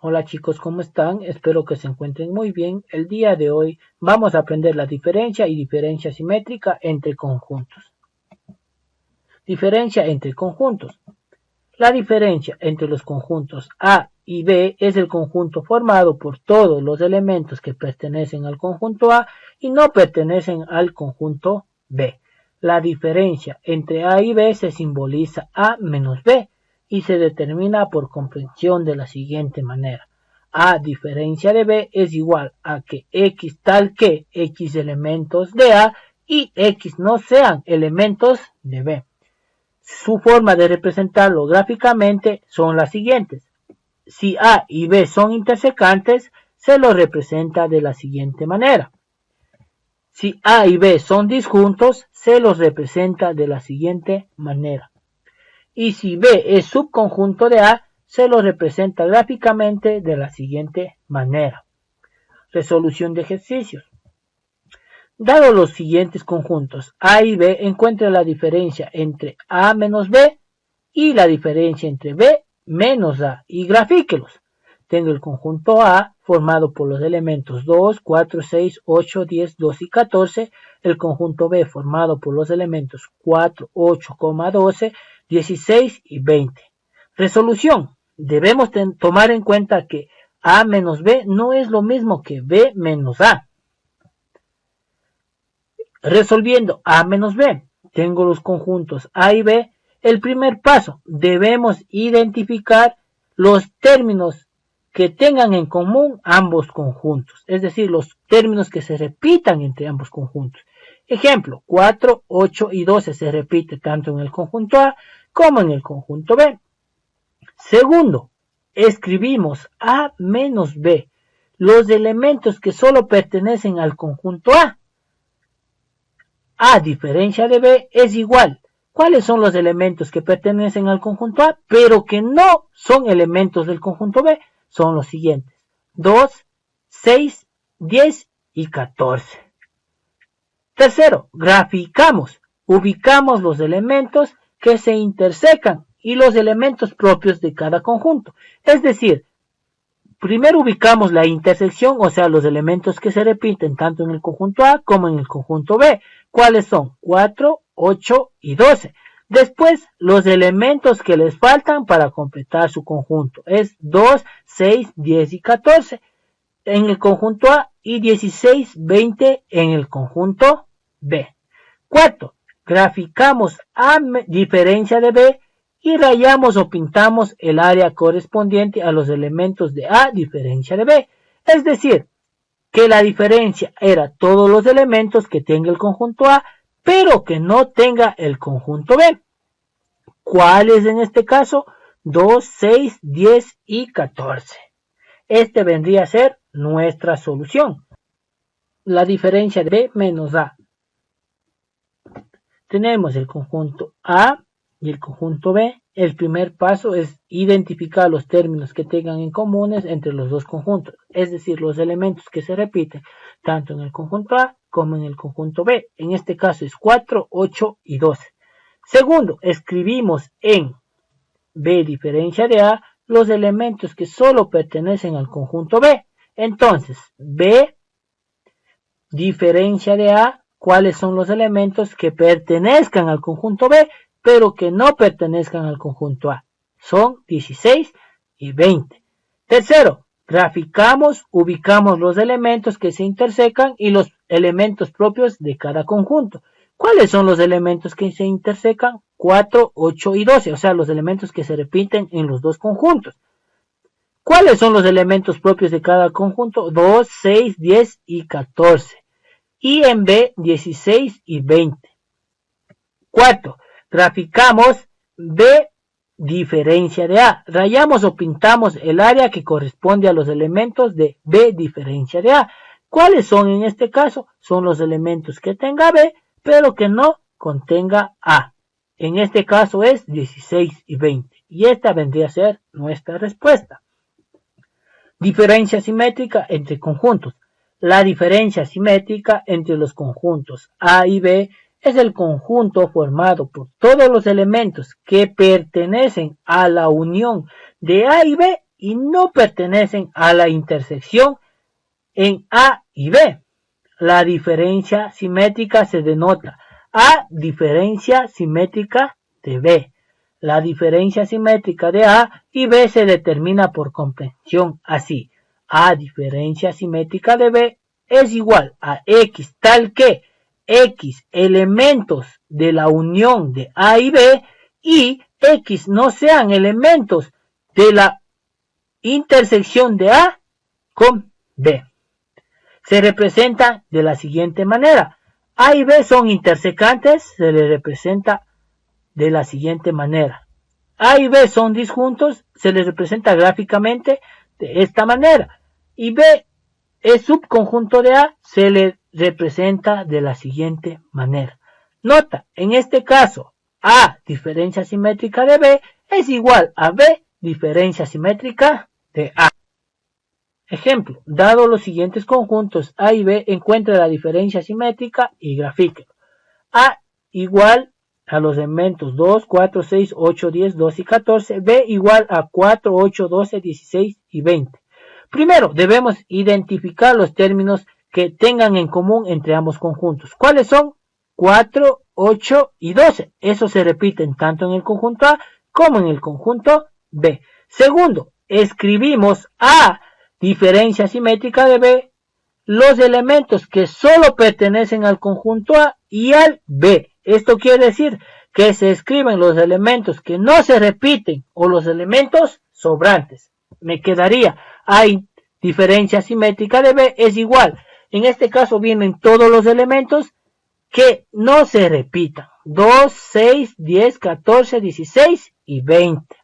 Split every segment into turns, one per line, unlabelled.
Hola chicos, ¿cómo están? Espero que se encuentren muy bien. El día de hoy vamos a aprender la diferencia y diferencia simétrica entre conjuntos. Diferencia entre conjuntos. La diferencia entre los conjuntos A y B es el conjunto formado por todos los elementos que pertenecen al conjunto A y no pertenecen al conjunto B. La diferencia entre A y B se simboliza A menos B y se determina por comprensión de la siguiente manera. A diferencia de B es igual a que X tal que X elementos de A y X no sean elementos de B. Su forma de representarlo gráficamente son las siguientes. Si A y B son intersecantes, se lo representa de la siguiente manera. Si A y B son disjuntos, se los representa de la siguiente manera. Y si B es subconjunto de A, se lo representa gráficamente de la siguiente manera. Resolución de ejercicios. Dado los siguientes conjuntos A y B, encuentra la diferencia entre A menos B y la diferencia entre B menos A y grafíquelos. Tengo el conjunto A formado por los elementos 2, 4, 6, 8, 10, 12 y 14. El conjunto B formado por los elementos 4, 8, 12, 16 y 20. Resolución. Debemos tomar en cuenta que A menos B no es lo mismo que B menos A. Resolviendo A menos B, tengo los conjuntos A y B. El primer paso, debemos identificar los términos que tengan en común ambos conjuntos, es decir, los términos que se repitan entre ambos conjuntos. Ejemplo, 4, 8 y 12 se repite tanto en el conjunto A como en el conjunto B. Segundo, escribimos A menos B, los elementos que solo pertenecen al conjunto A. A diferencia de B es igual. ¿Cuáles son los elementos que pertenecen al conjunto A, pero que no son elementos del conjunto B? Son los siguientes. 2, 6, 10 y 14. Tercero, graficamos. Ubicamos los elementos que se intersecan y los elementos propios de cada conjunto. Es decir, primero ubicamos la intersección, o sea, los elementos que se repiten tanto en el conjunto A como en el conjunto B. ¿Cuáles son? 4, 8 y 12. Después, los elementos que les faltan para completar su conjunto. Es 2, 6, 10 y 14 en el conjunto A y 16, 20 en el conjunto B. Cuarto, graficamos A diferencia de B y rayamos o pintamos el área correspondiente a los elementos de A diferencia de B. Es decir, que la diferencia era todos los elementos que tenga el conjunto A, pero que no tenga el conjunto B. ¿Cuáles en este caso? 2, 6, 10 y 14. Este vendría a ser nuestra solución. La diferencia de B menos A. Tenemos el conjunto A y el conjunto B. El primer paso es identificar los términos que tengan en comunes entre los dos conjuntos, es decir, los elementos que se repiten tanto en el conjunto A como en el conjunto B. En este caso es 4, 8 y 12. Segundo, escribimos en B diferencia de A los elementos que solo pertenecen al conjunto B. Entonces, B diferencia de A, ¿cuáles son los elementos que pertenezcan al conjunto B, pero que no pertenezcan al conjunto A? Son 16 y 20. Tercero, graficamos, ubicamos los elementos que se intersecan y los elementos propios de cada conjunto. ¿Cuáles son los elementos que se intersecan? 4, 8 y 12, o sea, los elementos que se repiten en los dos conjuntos. ¿Cuáles son los elementos propios de cada conjunto? 2, 6, 10 y 14. Y en B, 16 y 20. Cuarto, graficamos B diferencia de A. Rayamos o pintamos el área que corresponde a los elementos de B diferencia de A. ¿Cuáles son en este caso? Son los elementos que tenga B, pero que no contenga A. En este caso es 16 y 20. Y esta vendría a ser nuestra respuesta. Diferencia simétrica entre conjuntos. La diferencia simétrica entre los conjuntos A y B es el conjunto formado por todos los elementos que pertenecen a la unión de A y B y no pertenecen a la intersección en A y B. La diferencia simétrica se denota A diferencia simétrica de B. La diferencia simétrica de A y B se determina por comprensión así. A diferencia simétrica de B es igual a X tal que X elementos de la unión de A y B y X no sean elementos de la intersección de A con B. Se representa de la siguiente manera. A y B son intersecantes, se les representa de la siguiente manera. A y B son disjuntos, se les representa gráficamente de esta manera. Y B es subconjunto de A, se le representa de la siguiente manera. Nota, en este caso, A diferencia simétrica de B es igual a B diferencia simétrica de A. Ejemplo, dado los siguientes conjuntos A y B, encuentra la diferencia simétrica y grafíquelo. A igual a los elementos 2, 4, 6, 8, 10, 12 y 14. B igual a 4, 8, 12, 16 y 20. Primero, debemos identificar los términos que tengan en común entre ambos conjuntos. ¿Cuáles son? 4, 8 y 12. Eso se repiten tanto en el conjunto A como en el conjunto B. Segundo, escribimos A diferencia simétrica de B, los elementos que solo pertenecen al conjunto A y al B. Esto quiere decir que se escriben los elementos que no se repiten o los elementos sobrantes. Me quedaría A diferencia simétrica de B es igual. En este caso vienen todos los elementos que no se repitan. 2, 6, 10, 14, 16 y 20.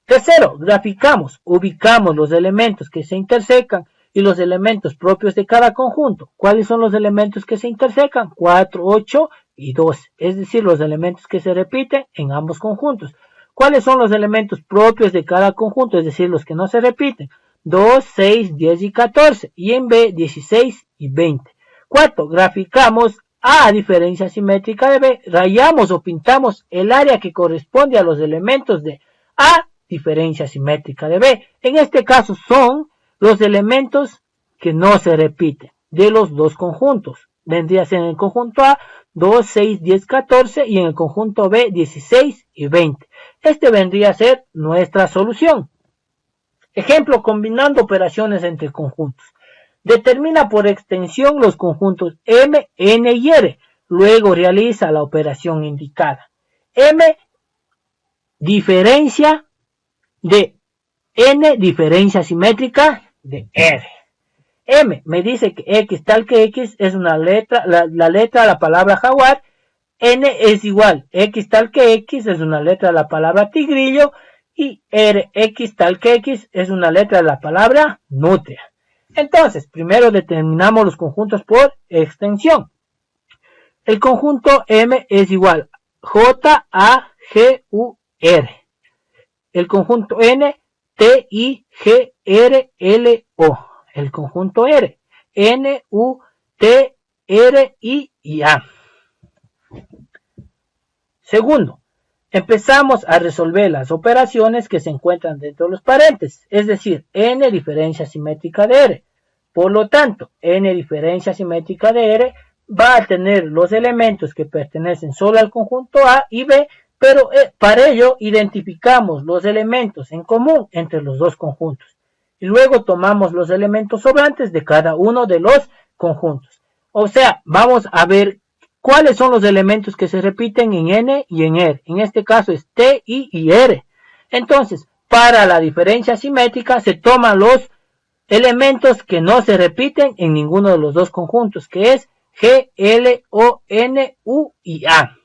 Tercero, graficamos, ubicamos los elementos que se intersecan y los elementos propios de cada conjunto. ¿Cuáles son los elementos que se intersecan? 4, 8 y 12, es decir, los elementos que se repiten en ambos conjuntos. ¿Cuáles son los elementos propios de cada conjunto? Es decir, los que no se repiten. 2, 6, 10 y 14, y en B 16 y 20. Cuarto, graficamos A diferencia simétrica de B, rayamos o pintamos el área que corresponde a los elementos de A diferencia simétrica de B. En este caso son los elementos que no se repiten de los dos conjuntos. Vendría a ser en el conjunto A 2, 6, 10, 14 y en el conjunto B 16 y 20. Este vendría a ser nuestra solución. Ejemplo, combinando operaciones entre conjuntos. Determina por extensión los conjuntos M, N y R. Luego realiza la operación indicada. M diferencia de N diferencia simétrica de R. M me dice que X tal que X es una letra, la letra de la palabra jaguar. N es igual, X tal que X es una letra de la palabra tigrillo. Y R, X tal que X es una letra de la palabra nutria. Entonces, primero determinamos los conjuntos por extensión. El conjunto M es igual J, A, G, U, R. El conjunto N, T, I, G, R, L, O. El conjunto R, N, U, T, R, I y A. Segundo, empezamos a resolver las operaciones que se encuentran dentro de los paréntesis, es decir, N diferencia simétrica de R. Por lo tanto, N diferencia simétrica de R va a tener los elementos que pertenecen solo al conjunto A y B, pero para ello identificamos los elementos en común entre los dos conjuntos. Y luego tomamos los elementos sobrantes de cada uno de los conjuntos. O sea, vamos a ver cuáles son los elementos que se repiten en N y en R. En este caso es T, I y R. Entonces, para la diferencia simétrica se toman los elementos que no se repiten en ninguno de los dos conjuntos, que es G, L, O, N, U y A.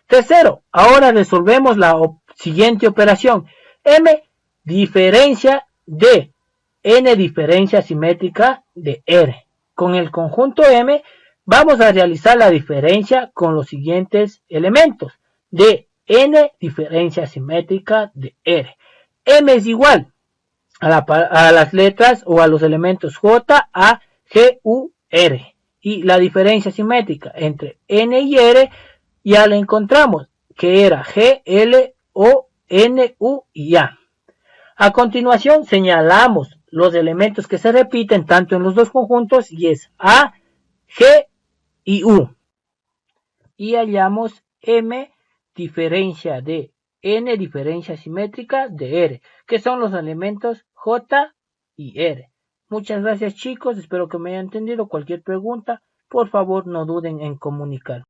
Tercero, ahora resolvemos la siguiente operación. M diferencia de N diferencia simétrica de R. Con el conjunto M vamos a realizar la diferencia con los siguientes elementos de N diferencia simétrica de R. M es igual a las letras o a los elementos J, A, G, U, R. Y la diferencia simétrica entre N y R ya la encontramos, que era G, L, O, N, U y A. A continuación señalamos los elementos que se repiten tanto en los dos conjuntos y es A, G y U. Y hallamos M diferencia de N diferencia simétrica de R, que son los elementos J y R. Muchas gracias chicos, espero que me hayan entendido. Cualquier pregunta, por favor no duden en comunicar.